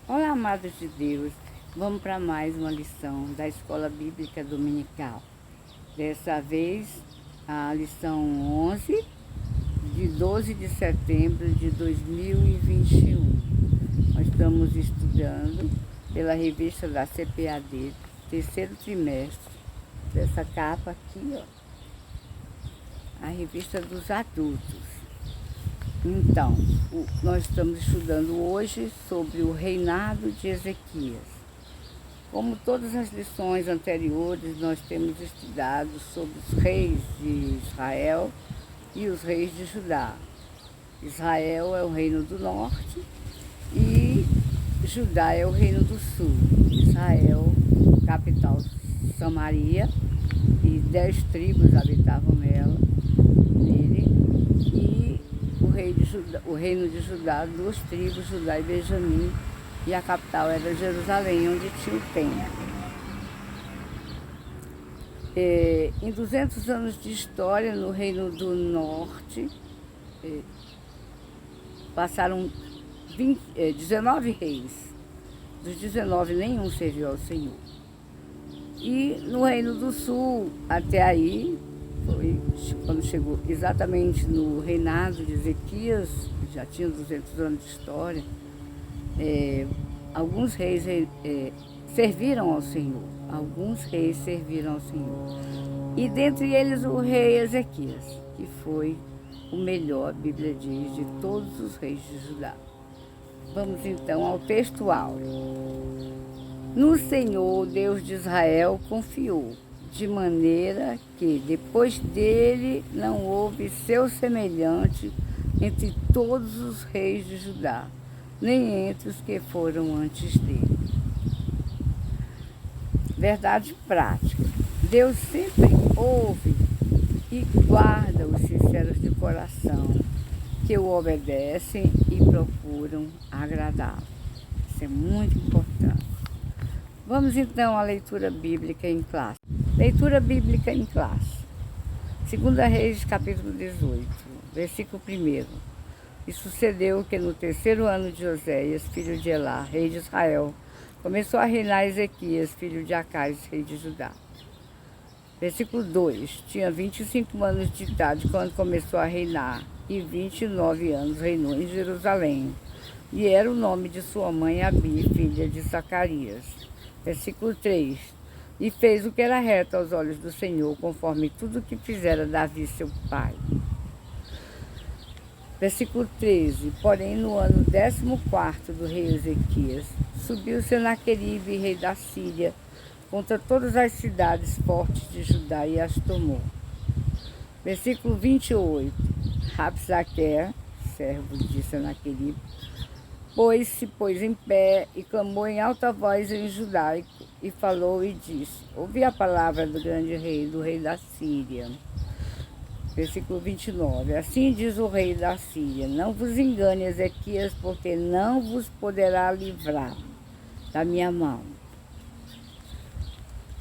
Olá, amados de Deus. Vamos para mais uma lição da Escola Bíblica Dominical. Dessa vez, a lição 11, de 12 de setembro de 2021. Nós estamos estudando pela revista da CPAD, terceiro trimestre, dessa capa aqui, ó, a revista dos adultos. Então, nós estamos estudando hoje sobre o reinado de Ezequias. Como todas as lições anteriores, nós temos estudado sobre os reis de Israel e os reis de Judá. Israel é o reino do norte e Judá é o reino do sul. Israel, capital Samaria, e 10 tribos habitavam nele. E o reino de Judá, 2 tribos, Judá e Benjamim, e a capital era Jerusalém, onde tinha o templo. Em 200 anos de história, no reino do norte, passaram 19 reis. Dos 19, nenhum serviu ao Senhor. E no reino do sul, até aí, foi quando chegou exatamente no reinado de Ezequias, que já tinha 200 anos de história, alguns reis serviram ao Senhor. Alguns reis serviram ao Senhor. E dentre eles o rei Ezequias, que foi o melhor, a Bíblia diz, de todos os reis de Judá. Vamos então ao texto áureo. No Senhor, Deus de Israel, confiou, de maneira que depois dele não houve seu semelhante entre todos os reis de Judá, nem entre os que foram antes dele. Verdade prática. Deus sempre ouve e guarda os sinceros de coração, que o obedecem e procuram agradá-lo. Isso é muito importante. Vamos então à leitura bíblica em classe. Leitura bíblica em classe. 2 Reis, capítulo 18, versículo 1. E sucedeu que no 3º ano de Oséias, filho de Elá, rei de Israel, começou a reinar Ezequias, filho de Acais, rei de Judá. Versículo 2. Tinha 25 anos de idade quando começou a reinar, e 29 anos reinou em Jerusalém. E era o nome de sua mãe Abi, filha de Zacarias. Versículo 3. E fez o que era reto aos olhos do Senhor, conforme tudo o que fizera Davi, seu pai. Versículo 13. Porém, no ano 14º do rei Ezequias, subiu Senaqueribe, rei da Síria, contra todas as cidades fortes de Judá e as tomou. Versículo 28. Rabsaquer, servo de Senaqueribe, se pôs em pé e clamou em alta voz em judaico e falou e disse: ouvi a palavra do grande rei, do rei da Síria. Versículo 29. Assim diz o rei da Síria: não vos engane, Ezequias, porque não vos poderá livrar da minha mão.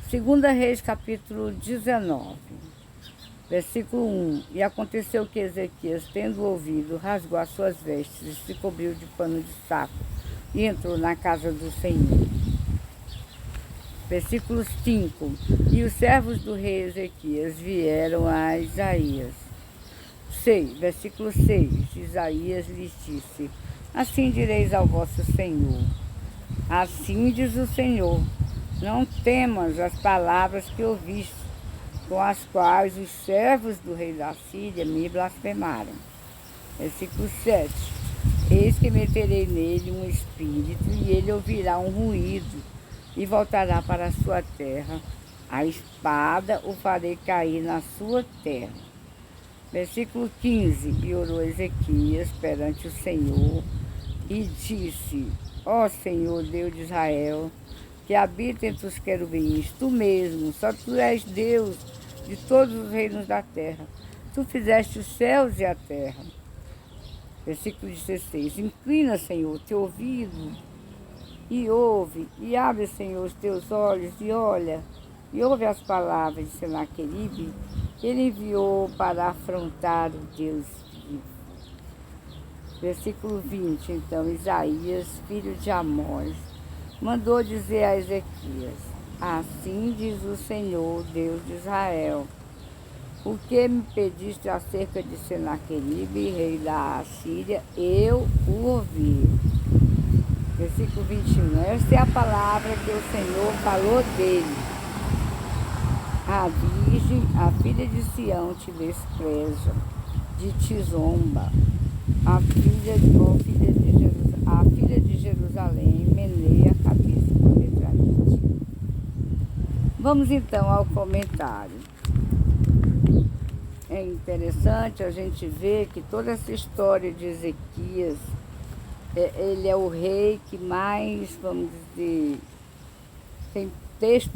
2 Reis, capítulo 19, versículo 1. E aconteceu que Ezequias, tendo ouvido, rasgou as suas vestes e se cobriu de pano de saco e entrou na casa do Senhor. Versículo 5. E os servos do rei Ezequias vieram a Isaías. Versículo 6. Isaías lhes disse: assim direis ao vosso Senhor: assim diz o Senhor, não temas as palavras que ouviste, com as quais os servos do rei da Síria me blasfemaram. Versículo 7. Eis que meterei nele um espírito, e ele ouvirá um ruído, e voltará para a sua terra. A espada o farei cair na sua terra. Versículo 15. E orou Ezequias perante o Senhor, e disse: ó Senhor, Deus de Israel, que habita entre os querubins, tu mesmo, só tu és Deus de todos os reinos da terra. Tu fizeste os céus e a terra. Versículo 16. Inclina, Senhor, teu ouvido e ouve, e abre, Senhor, os teus olhos e olha, e ouve as palavras de Senaqueribe, que ele enviou para afrontar o Deus vivo. Versículo 20, então, Isaías, filho de Amós, mandou dizer a Ezequias: assim diz o Senhor, Deus de Israel, o que me pediste acerca de Senaqueribe, rei da Assíria, eu o ouvi. Versículo 21, esta é a palavra que o Senhor falou dele. A virgem, a filha de Sião, te despreza, de ti zomba. A filha de Jerusalém meneia a cabeça contra ti. Vamos então ao comentário. É interessante a gente ver que toda essa história de Ezequias, ele é o rei que mais, vamos dizer, tem texto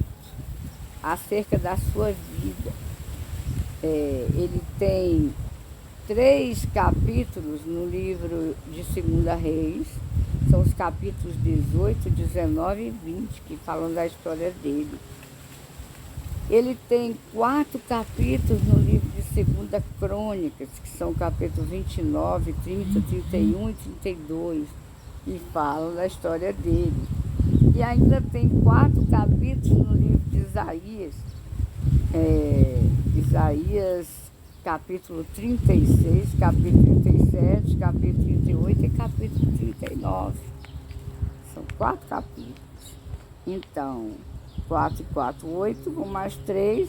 acerca da sua vida. Ele tem 3 capítulos no livro de 2 Reis, são os capítulos 18, 19 e 20, que falam da história dele. Ele tem 4 capítulos no livro de 2 Crônicas, que são capítulos 29, 30, 31 e 32, que falam da história dele. E ainda tem 4 capítulos no livro de Isaías, Isaías capítulo 36, capítulo 37, capítulo 38 e capítulo 39. São 4 capítulos. Então, 4 e 4, 8, com mais 3,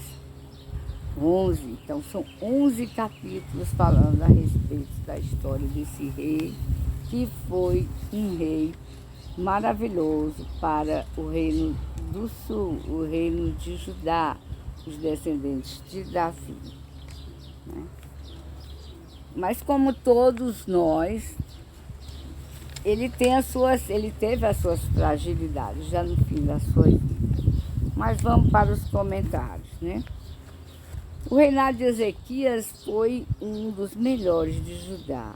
11. Então, são 11 capítulos falando a respeito da história desse rei, que foi um rei maravilhoso para o reino do sul, o reino de Judá, os descendentes de Davi. Né? Mas como todos nós, ele teve as suas fragilidades já no fim da sua vida. Mas vamos para os comentários, né? O reinado de Ezequias foi um dos melhores de Judá.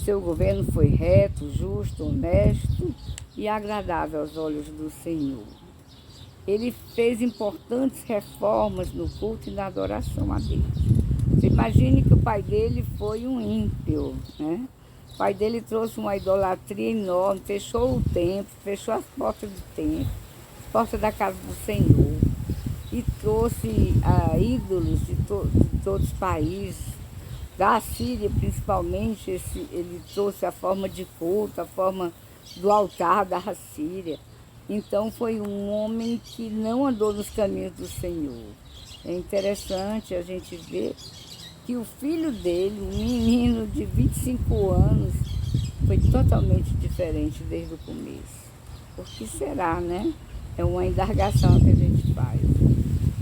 Seu governo foi reto, justo, honesto e agradável aos olhos do Senhor. Ele fez importantes reformas no culto e na adoração a Deus. Você imagine que o pai dele foi um ímpio, né? O pai dele trouxe uma idolatria enorme, fechou o templo, fechou as portas do templo, as portas da casa do Senhor, e trouxe ídolos de todos os países, da Assíria principalmente. Ele trouxe a forma de culto, a forma do altar da Assíria. Então foi um homem que não andou nos caminhos do Senhor. É interessante a gente ver que o filho dele, um menino de 25 anos, foi totalmente diferente desde o começo. Por que será, né? É uma indagação que a gente faz.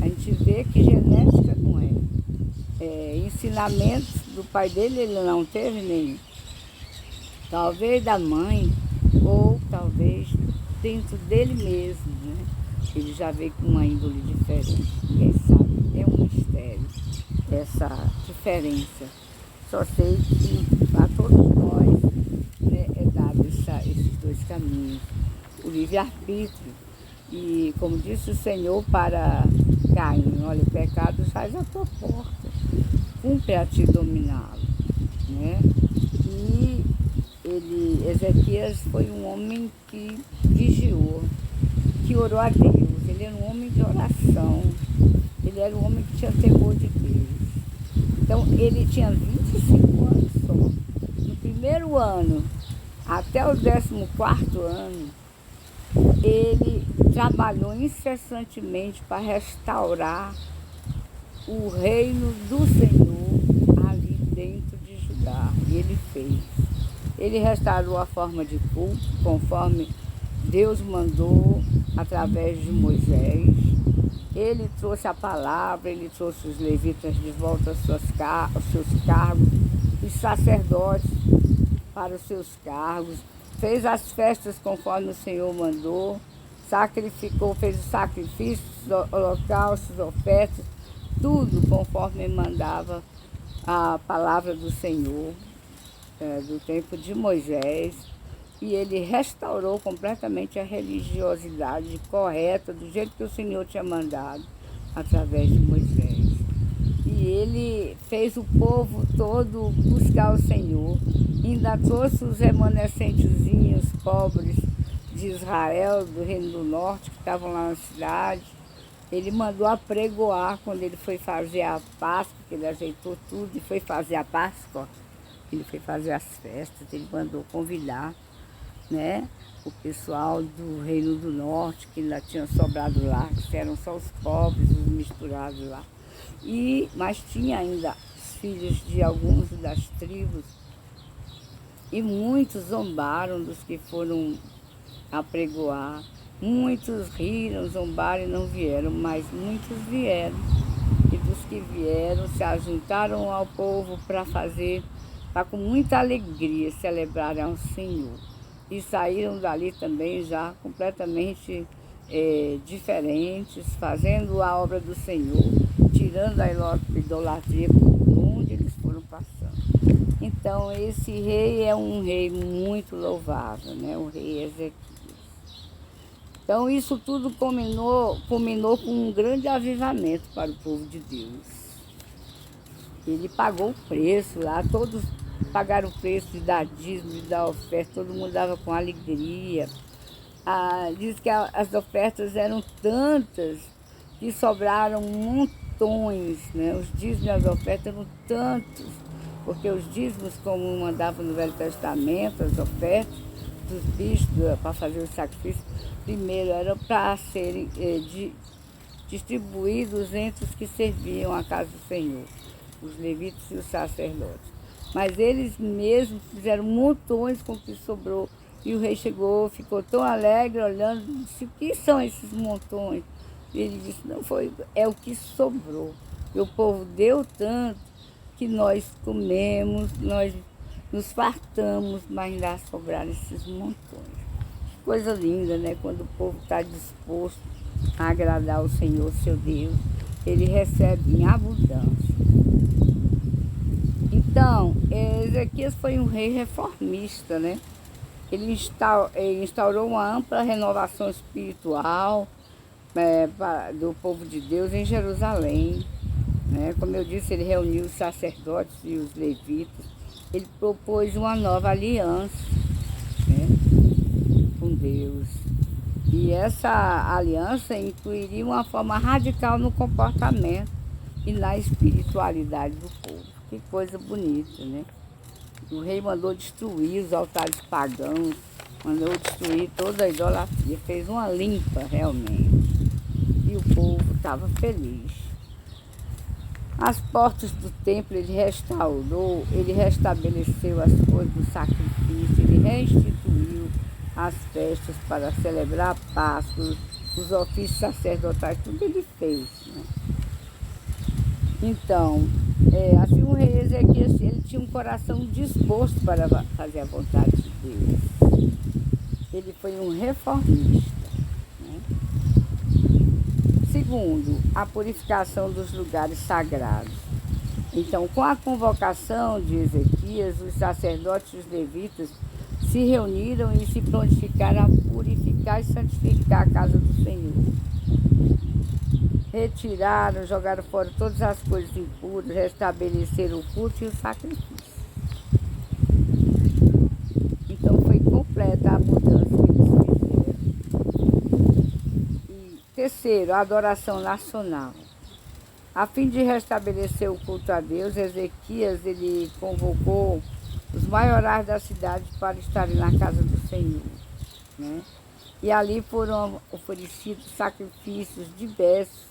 A gente vê que genética não é. Ensinamentos do pai dele ele não teve nenhum. Talvez da mãe, ou talvez dentro dele mesmo, né? Ele já veio com uma índole diferente. Ninguém sabe, é um mistério essa diferença. Só sei que a todos nós, né, é dado esses 2 caminhos. O livre-arbítrio. E como disse o Senhor para Caim, olha, o pecado sai à tua porta, cumpre a ti dominá-lo, né? E Ezequias foi um homem que vigiou, que orou a Deus. Ele era um homem de oração, ele era um homem que tinha temor de Deus. Então, ele tinha 25 anos só. No primeiro ano, até o 14º ano, ele trabalhou incessantemente para restaurar o reino do Senhor ali dentro de Judá. E ele fez. Ele restaurou a forma de culto, conforme Deus mandou através de Moisés. Ele trouxe a palavra, ele trouxe os levitas de volta aos seus cargos, os sacerdotes para os seus cargos, fez as festas conforme o Senhor mandou, sacrificou, fez os sacrifícios, holocaustos, ofertas, tudo conforme mandava a palavra do Senhor, do tempo de Moisés. E ele restaurou completamente a religiosidade correta, do jeito que o Senhor tinha mandado, através de Moisés. E ele fez o povo todo buscar o Senhor, ainda trouxe os remanescentezinhos pobres de Israel, do Reino do Norte, que estavam lá na cidade. Ele mandou apregoar quando ele foi fazer a Páscoa, que ele ajeitou tudo e foi fazer a Páscoa, ele foi fazer as festas, ele mandou convidar, né, o pessoal do Reino do Norte, que ainda tinha sobrado lá, que eram só os pobres, os misturados lá. Mas tinha ainda os filhos de alguns das tribos, e muitos zombaram dos que foram apregoar. Muitos riram, zombaram e não vieram, mas muitos vieram. E dos que vieram se ajuntaram ao povo para com muita alegria celebrarem ao Senhor. E saíram dali também já completamente diferentes, fazendo a obra do Senhor, tirando a idolatria por onde eles foram passando. Então esse rei é um rei muito louvável, né? O rei Ezequias. Então isso tudo culminou com um grande avivamento para o povo de Deus. Ele pagou o preço lá, todos pagaram o preço de dar dízimo, de dar oferta, todo mundo dava com alegria. Diz que as ofertas eram tantas que sobraram montões, né? Os dízimos e as ofertas eram tantos, porque os dízimos, como mandavam no Velho Testamento, as ofertas dos bichos para fazer o sacrifício, primeiro eram para serem distribuídos entre os que serviam a casa do Senhor, os levitas e os sacerdotes. Mas eles mesmos fizeram montões com o que sobrou. E o rei chegou, ficou tão alegre, olhando, disse: o que são esses montões? E ele disse: não foi, é o que sobrou. E o povo deu tanto que nós comemos, nós nos fartamos, mas ainda sobraram esses montões. Que coisa linda, né? Quando o povo está disposto a agradar o Senhor, seu Deus, ele recebe em abundância. Então, Ezequias foi um rei reformista, né? Ele instaurou uma ampla renovação espiritual do povo de Deus em Jerusalém, né? Como eu disse, ele reuniu os sacerdotes e os levitas. Ele propôs uma nova aliança, né, com Deus. E essa aliança incluiria uma forma radical no comportamento e na espiritualidade do povo. Que coisa bonita, né? O rei mandou destruir os altares pagãos, mandou destruir toda a idolatria, fez uma limpa realmente. E o povo estava feliz. As portas do templo ele restaurou, ele restabeleceu as coisas do sacrifício, ele restituiu as festas para celebrar a Páscoa, os ofícios sacerdotais, tudo ele fez, né? Então, assim o rei Ezequias, ele tinha um coração disposto para fazer a vontade de Deus. Ele foi um reformista, né? Segundo, a purificação dos lugares sagrados. Então, com a convocação de Ezequias, os sacerdotes e os levitas se reuniram e se prontificaram a purificar e santificar a casa do Senhor. Retiraram, jogaram fora todas as coisas impuras, restabeleceram o culto e o sacrifício. Então foi completa a mudança que eles fizeram. E terceiro, a adoração nacional. A fim de restabelecer o culto a Deus, Ezequias ele convocou os maiorais da cidade para estarem na casa do Senhor, né? E ali foram oferecidos sacrifícios diversos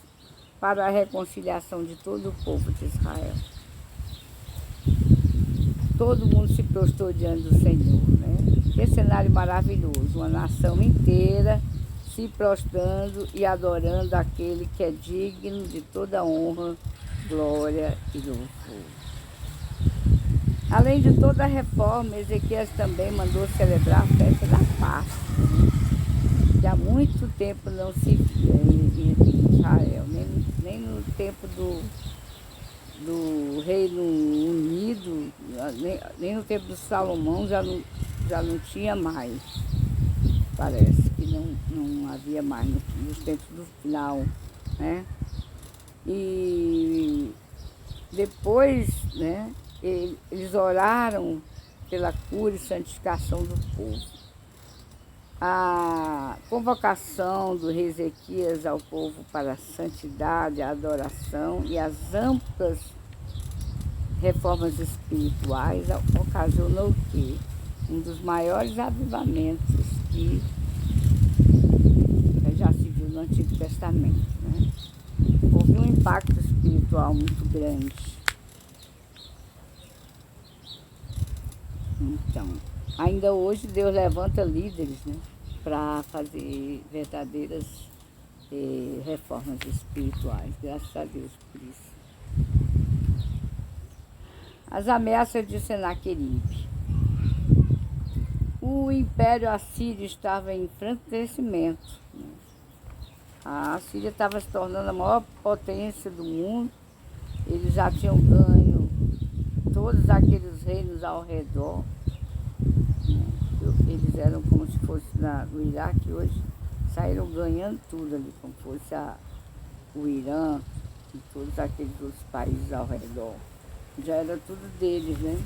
para a reconciliação de todo o povo de Israel. Todo mundo se prostrou diante do Senhor, né? Que cenário maravilhoso, uma nação inteira se prostrando e adorando aquele que é digno de toda honra, glória e louvor. Além de toda a reforma, Ezequias também mandou celebrar a festa da Páscoa, né? Que há muito tempo não se via em Israel, nem no tempo do Reino Unido, nem no tempo do Salomão já não tinha mais. Parece que não havia mais nos tempos do final, né? E depois, né, eles oraram pela cura e santificação do povo. A convocação do rei Ezequias ao povo para a santidade, a adoração e as amplas reformas espirituais ocasionou o quê? Um dos maiores avivamentos que já se viu no Antigo Testamento, né? Houve um impacto espiritual muito grande. Então, ainda hoje Deus levanta líderes, né, para fazer verdadeiras reformas espirituais. Graças a Deus por isso. As ameaças de Senaqueribe. O Império Assírio estava em franco crescimento, né? A Síria estava se tornando a maior potência do mundo. Eles já tinham ganho todos aqueles reinos ao redor, né? Eles eram como se fosse no Iraque hoje, saíram ganhando tudo ali, como fosse o Irã e todos aqueles outros países ao redor. Já era tudo deles, né?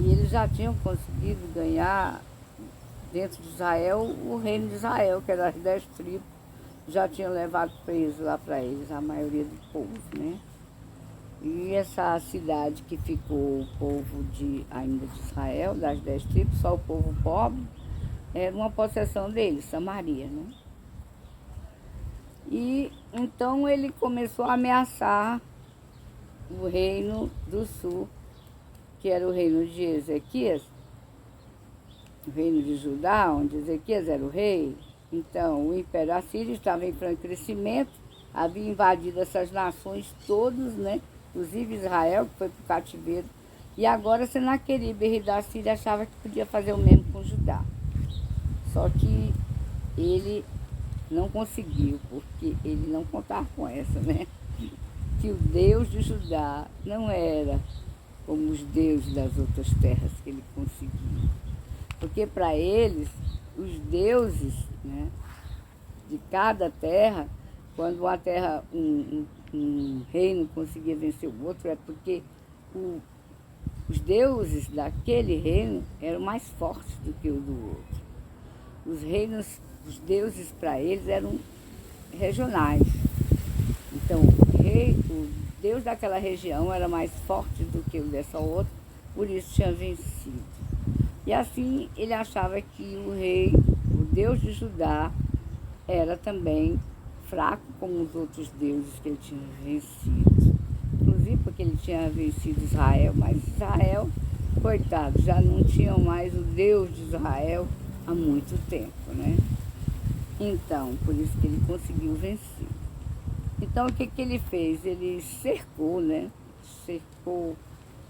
E eles já tinham conseguido ganhar dentro de Israel o reino de Israel, que era as 10 tribos, já tinham levado preso lá para eles, a maioria do povo, né? E essa cidade que ficou o povo ainda de Israel, das 10 tribos, só o povo pobre, era uma possessão deles, Samaria, né? E então ele começou a ameaçar o reino do sul, que era o reino de Ezequias, o reino de Judá, onde Ezequias era o rei. Então, o Império Assírio estava em franco crescimento, havia invadido essas nações todas, né? Inclusive Israel, que foi para o cativeiro. E agora Senaqueribe, rei da Síria, achava que podia fazer o mesmo com Judá. Só que ele não conseguiu, porque ele não contava com essa, né? Que o Deus de Judá não era como os deuses das outras terras que ele conseguiu. Porque para eles, os deuses, né, de cada terra, quando uma terra, um reino conseguia vencer o outro, é porque os deuses daquele reino eram mais fortes do que o do outro. Os reinos, os deuses para eles eram regionais. Então, o Deus daquela região era mais forte do que o dessa outra, por isso tinha vencido. E assim ele achava que o Deus de Judá, era também fraco como os outros deuses que ele tinha vencido. Inclusive porque ele tinha vencido Israel, mas Israel, coitado, já não tinha mais o Deus de Israel há muito tempo, né? Então, por isso que ele conseguiu vencer. Então, o que ele fez? Ele cercou, né? Cercou,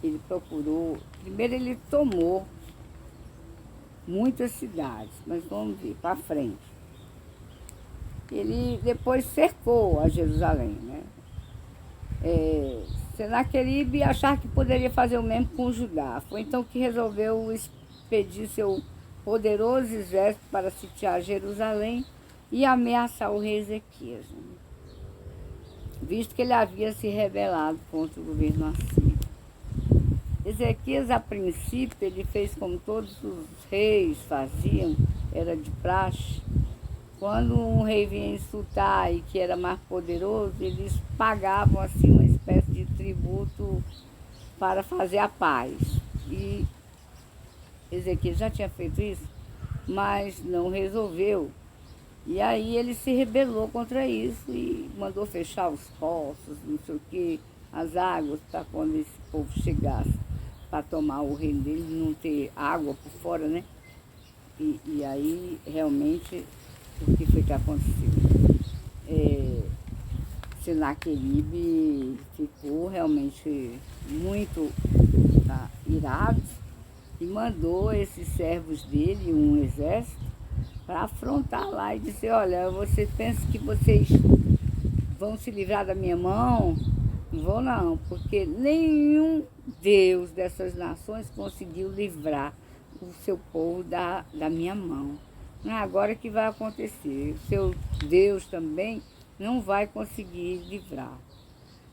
ele procurou. Primeiro ele tomou muitas cidades, mas vamos ver para frente. Ele depois cercou a Jerusalém, né? Senaqueribe achar que poderia fazer o mesmo com Judá. Foi então que resolveu expedir seu poderoso exército para sitiar Jerusalém e ameaçar o rei Ezequias, né? Visto que ele havia se rebelado contra o governo assírio. Ezequias, a princípio, ele fez como todos os reis faziam, era de praxe. Quando um rei vinha insultar e que era mais poderoso, eles pagavam assim uma espécie de tributo para fazer a paz. E Ezequias já tinha feito isso, mas não resolveu. E aí ele se rebelou contra isso e mandou fechar os poços, não sei o quê, as águas, para quando esse povo chegasse para tomar o reino dele, não ter água por fora, né? E aí, realmente, o que foi que aconteceu? Senaqueribe ficou realmente muito irado e mandou esses servos dele, um exército, para afrontar lá e dizer, olha, vocês pensam que vocês vão se livrar da minha mão? Não vão não, porque nenhum Deus dessas nações conseguiu livrar o seu povo da minha mão. Não é agora que vai acontecer. O seu Deus também não vai conseguir livrar,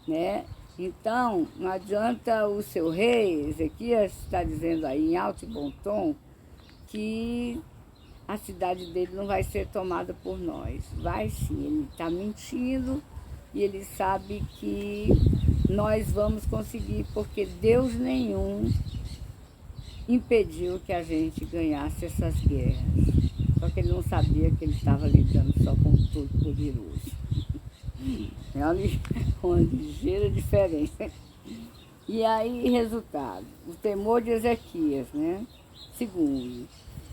né? Então, não adianta o seu rei, Ezequias, está dizendo aí em alto e bom tom, que a cidade dele não vai ser tomada por nós. Vai sim, ele está mentindo e ele sabe que nós vamos conseguir, porque Deus nenhum impediu que a gente ganhasse essas guerras. Só que ele não sabia que ele estava lidando só com o Todo-Poderoso. É uma ligeira diferença. E aí, resultado, o temor de Ezequias, né? Segundo,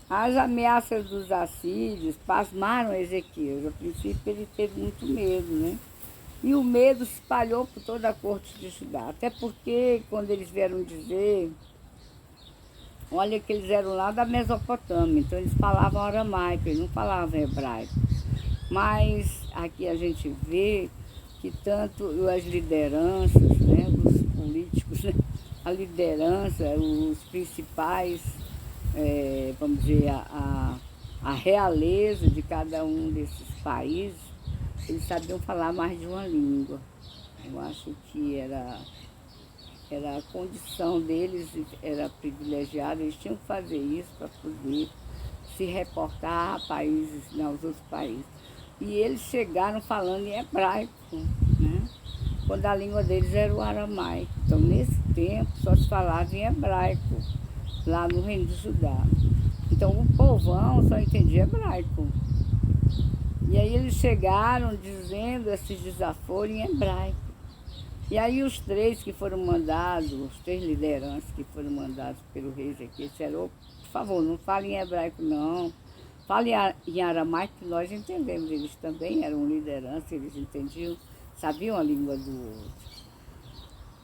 as ameaças dos assírios pasmaram Ezequias. A princípio ele teve muito medo, né? E o medo se espalhou por toda a corte de Judá. Até porque quando eles vieram dizer, olha que eles eram lá da Mesopotâmia, então eles falavam aramaico, eles não falavam hebraico. Mas aqui a gente vê que tanto as lideranças, né, os políticos, né, a liderança, os principais, vamos dizer, a realeza de cada um desses países, eles sabiam falar mais de uma língua. Eu acho que era a condição deles, era privilegiada, eles tinham que fazer isso para poder se reportar a países, aos outros países. E eles chegaram falando em hebraico, né? Quando a língua deles era o aramaico. Então, nesse tempo, só se falava em hebraico, lá no reino de Judá. Então, o povão só entendia hebraico. E aí eles chegaram dizendo esses desaforos em hebraico. E aí os três que foram mandados, os três lideranças que foram mandados pelo rei Ezequias, disseram, oh, por favor, não fale em hebraico não, fale em aramaico que nós entendemos. Eles também eram liderança, eles entendiam, sabiam a língua do outro.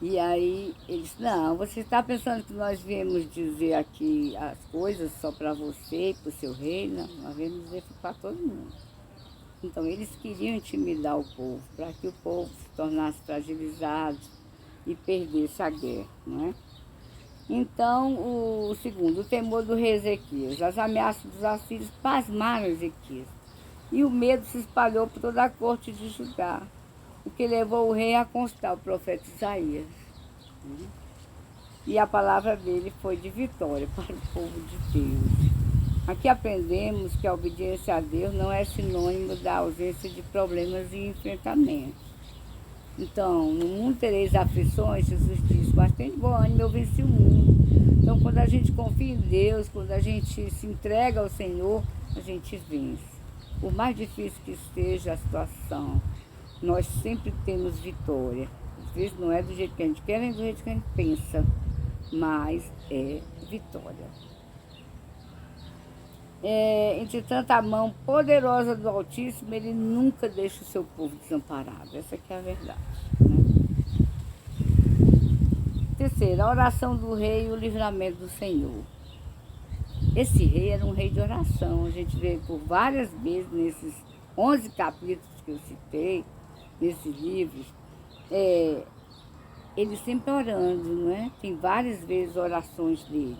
E aí eles, não, você está pensando que nós viemos dizer aqui as coisas só para você e para o seu rei? Não, nós viemos dizer para todo mundo. Então, eles queriam intimidar o povo, para que o povo se tornasse fragilizado e perdesse a guerra, não é? Então, o segundo, o temor do rei Ezequias. As ameaças dos assírios pasmaram Ezequias. E o medo se espalhou por toda a corte de Judá, o que levou o rei a consultar o profeta Isaías. E a palavra dele foi de vitória para o povo de Deus. Aqui aprendemos que a obediência a Deus não é sinônimo da ausência de problemas e enfrentamentos. Então, no mundo tereis aflições, Jesus disse, mas tem de bom ânimo, eu venci o mundo. Então, quando a gente confia em Deus, quando a gente se entrega ao Senhor, a gente vence. Por mais difícil que esteja a situação, nós sempre temos vitória. Às vezes não é do jeito que a gente quer, nem do jeito que a gente pensa, mas é vitória. Entretanto, a mão poderosa do Altíssimo, ele nunca deixa o seu povo desamparado. Essa que é a verdade, né? Terceiro, a oração do rei e o livramento do Senhor. Esse rei era um rei de oração. A gente vê por várias vezes nesses 11 capítulos que eu citei, nesses livros, ele sempre orando, não é? Tem várias vezes orações dele.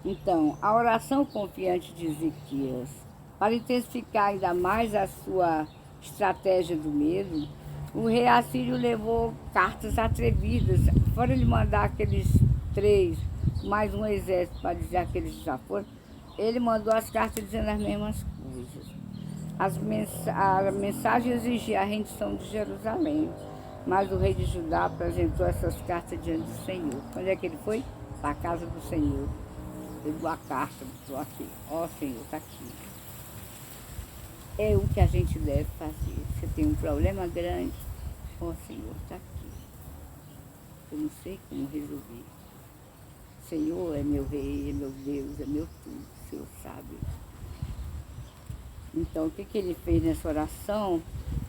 Então, a oração confiante de Ezequias, para intensificar ainda mais a sua estratégia do medo, o rei assírio levou cartas atrevidas, fora ele mandar aqueles 3, mais um exército para dizer aqueles desaforos, ele mandou as cartas dizendo as mesmas coisas. A mensagem exigia a rendição de Jerusalém, mas o rei de Judá apresentou essas cartas diante do Senhor. Onde é que ele foi? Para a casa do Senhor. Pegou a carta, botou aqui. Ó, Senhor, está aqui. É o que a gente deve fazer. Você tem um problema grande? Ó, Senhor, está aqui. Eu não sei como resolver. Senhor é meu rei, é meu Deus, é meu tudo. O Senhor sabe. Então, o que ele fez nessa oração?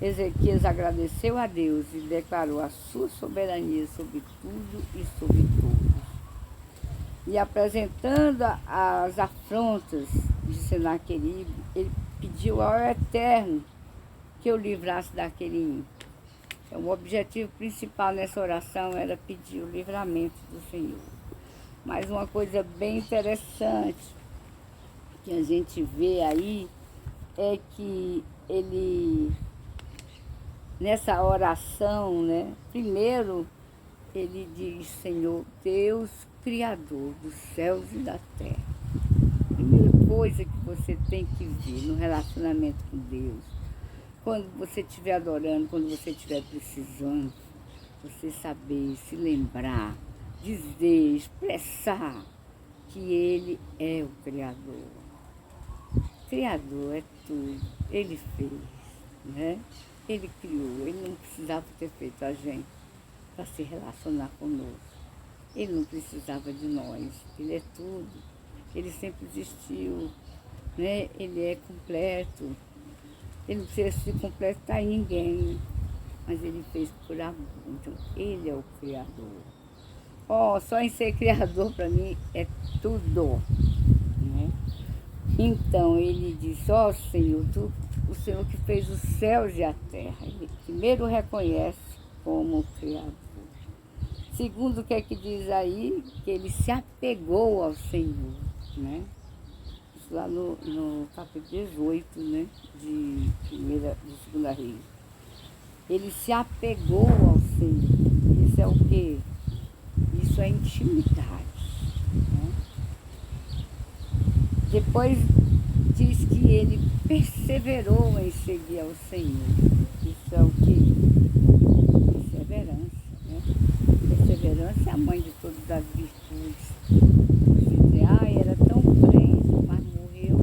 Ezequias agradeceu a Deus e declarou a sua soberania sobre tudo e sobre todos. E apresentando as afrontas de Senaqueribe, ele pediu ao Eterno que o livrasse daquele ímpio. Então, o objetivo principal nessa oração era pedir o livramento do Senhor. Mas uma coisa bem interessante que a gente vê aí é que ele, nessa oração, né, primeiro ele diz: Senhor Deus, Criador dos céus e da terra. A primeira coisa que você tem que ver no relacionamento com Deus, quando você estiver adorando, quando você estiver precisando, você saber, se lembrar, dizer, expressar que Ele é o Criador. Criador é tudo, Ele fez, né? Ele criou, Ele não precisava ter feito a gente para se relacionar conosco. Ele não precisava de nós, Ele é tudo, Ele sempre existiu, né? Ele é completo, Ele não precisa se completar em ninguém, mas Ele fez por amor, então Ele é o Criador. Só em ser Criador para mim é tudo, né? Então ele diz: Senhor, o Senhor que fez os céus e a terra. Ele primeiro reconhece como Criador. Segundo, o que é que diz aí? Que ele se apegou ao Senhor, né? Isso lá no capítulo 18, né? De 2 Reis. Ele se apegou ao Senhor. Isso é o quê? Isso é intimidade, né? Depois diz que ele perseverou em seguir ao Senhor. Isso é o quê? Perseverança, né? Perseverança é a mãe de todas as virtudes. Você diz: era tão crente, mas morreu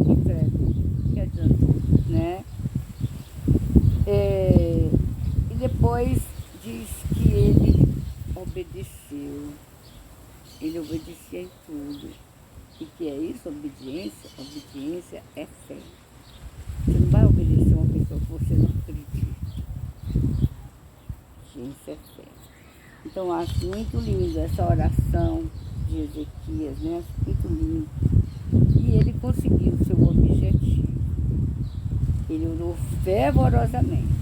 incrédulo. Que adiantou, né? E depois diz que ele obedeceu. Ele obedecia em tudo. O que é isso? Obediência? Obediência é fé. Você não vai obedecer a uma pessoa que você não acredita. Obediência é fé. Então, eu acho muito lindo essa oração de Ezequias, né? Acho muito lindo. E ele conseguiu o seu objetivo. Ele orou fervorosamente.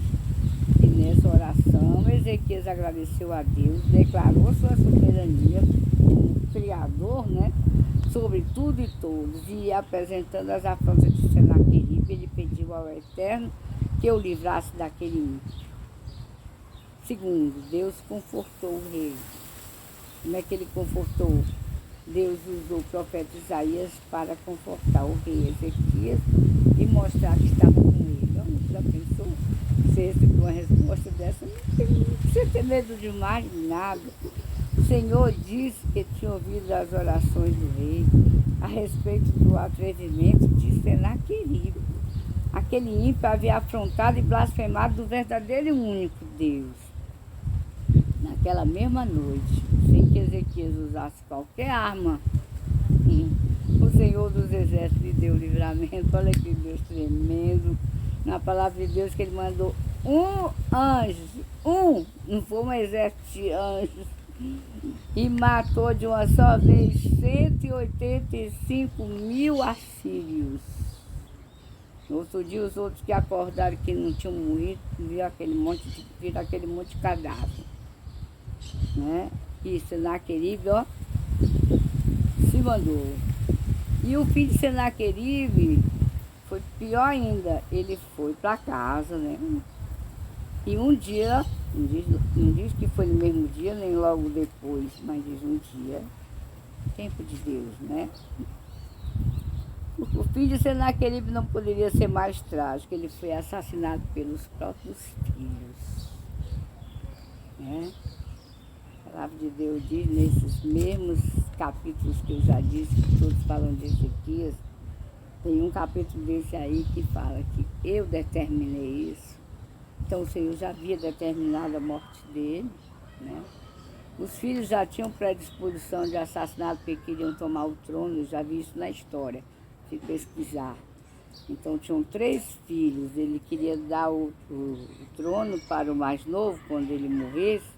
E nessa oração, Ezequias agradeceu a Deus, declarou sua soberania como Criador, né? Sobre tudo e todos, e apresentando as afrontas de Senaqueribe, ele pediu ao Eterno que o livrasse daquele ímpio. Segundo, Deus confortou o rei. Como é que ele confortou? Deus usou o profeta Isaías para confortar o rei Ezequias e mostrar que estava com ele. Já pensou? Você recebeu uma resposta dessa? Não precisa ter medo de mais nada. O Senhor disse que tinha ouvido as orações do rei a respeito do atrevimento de Senaqueribe. Aquele ímpio havia afrontado e blasfemado do verdadeiro e único Deus. Naquela mesma noite, sem que Ezequias usasse qualquer arma, o Senhor dos Exércitos lhe deu livramento. Olha que Deus tremendo. Na palavra de Deus que ele mandou um anjo, não foi um exército de anjos, e matou de uma só vez 185 mil assírios. No outro dia, os outros que acordaram que não tinham morrido, viram aquele monte de cadáver, né? E Senaqueribe, se mandou. E o filho de Senaqueribe foi pior ainda. Ele foi para casa, né? E um dia, não diz que foi no mesmo dia, nem logo depois, mas diz um dia, tempo de Deus, né? O filho de Senaqueribe não poderia ser mais trágico, ele foi assassinado pelos próprios filhos, né? A palavra de Deus diz, nesses mesmos capítulos que eu já disse, que todos falam de Ezequias, tem um capítulo desse aí que fala que eu determinei isso. Então o Senhor já havia determinado a morte dele, né? Os filhos já tinham predisposição de assassinato porque queriam tomar o trono, eu já vi isso na história, fui pesquisar. Então tinham 3 filhos, ele queria dar o trono para o mais novo quando ele morresse,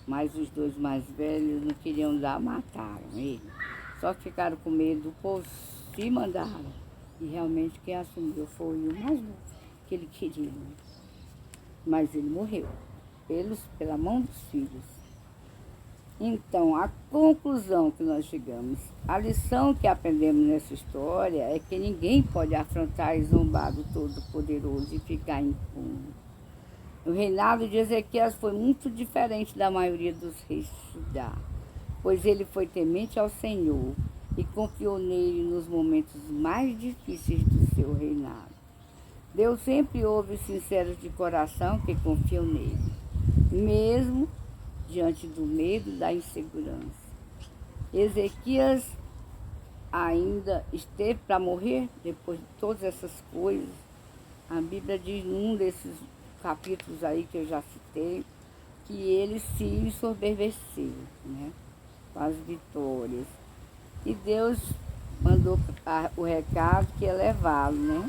mas os 2 mais velhos não queriam dar, mataram ele. Só que ficaram com medo, o povo se mandaram. E realmente quem assumiu foi o mais novo que ele queria. Mas ele morreu pela mão dos filhos. Então, a conclusão que nós chegamos, a lição que aprendemos nessa história é que ninguém pode afrontar e zombar do Todo-Poderoso e ficar impune. O reinado de Ezequias foi muito diferente da maioria dos reis de Judá, pois ele foi temente ao Senhor e confiou nele nos momentos mais difíceis do seu reinado. Deus sempre ouve os sinceros de coração que confiam nele, mesmo diante do medo e da insegurança. Ezequias ainda esteve para morrer depois de todas essas coisas. A Bíblia diz num desses capítulos aí que eu já citei, que ele se ensoberbeceu, né, com as vitórias. E Deus mandou o recado que ia levá-lo, né,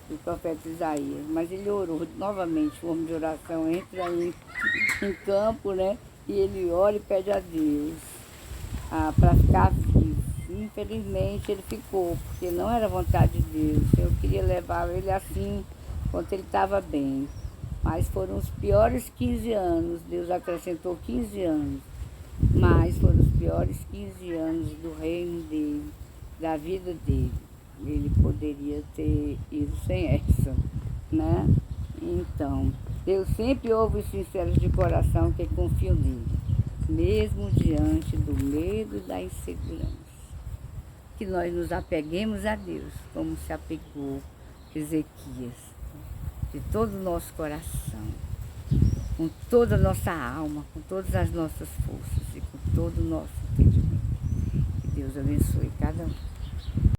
do profeta Isaías. Mas ele orou novamente, o homem de oração entra em campo, né, e ele ora e pede a Deus para ficar vivo. Infelizmente ele ficou, porque não era vontade de Deus. Eu queria levar ele assim, enquanto ele estava bem. Mas foram os piores 15 anos, Deus acrescentou 15 anos, mas foram os piores 15 anos do reino dele, da vida dele. Ele poderia ter ido sem essa, né? Então, Deus sempre ouve os sinceros de coração que confiam nele, mesmo diante do medo e da insegurança. Que nós nos apeguemos a Deus, como se apegou Ezequias, de todo o nosso coração, com toda a nossa alma, com todas as nossas forças e com todo o nosso entendimento. Que Deus abençoe cada um.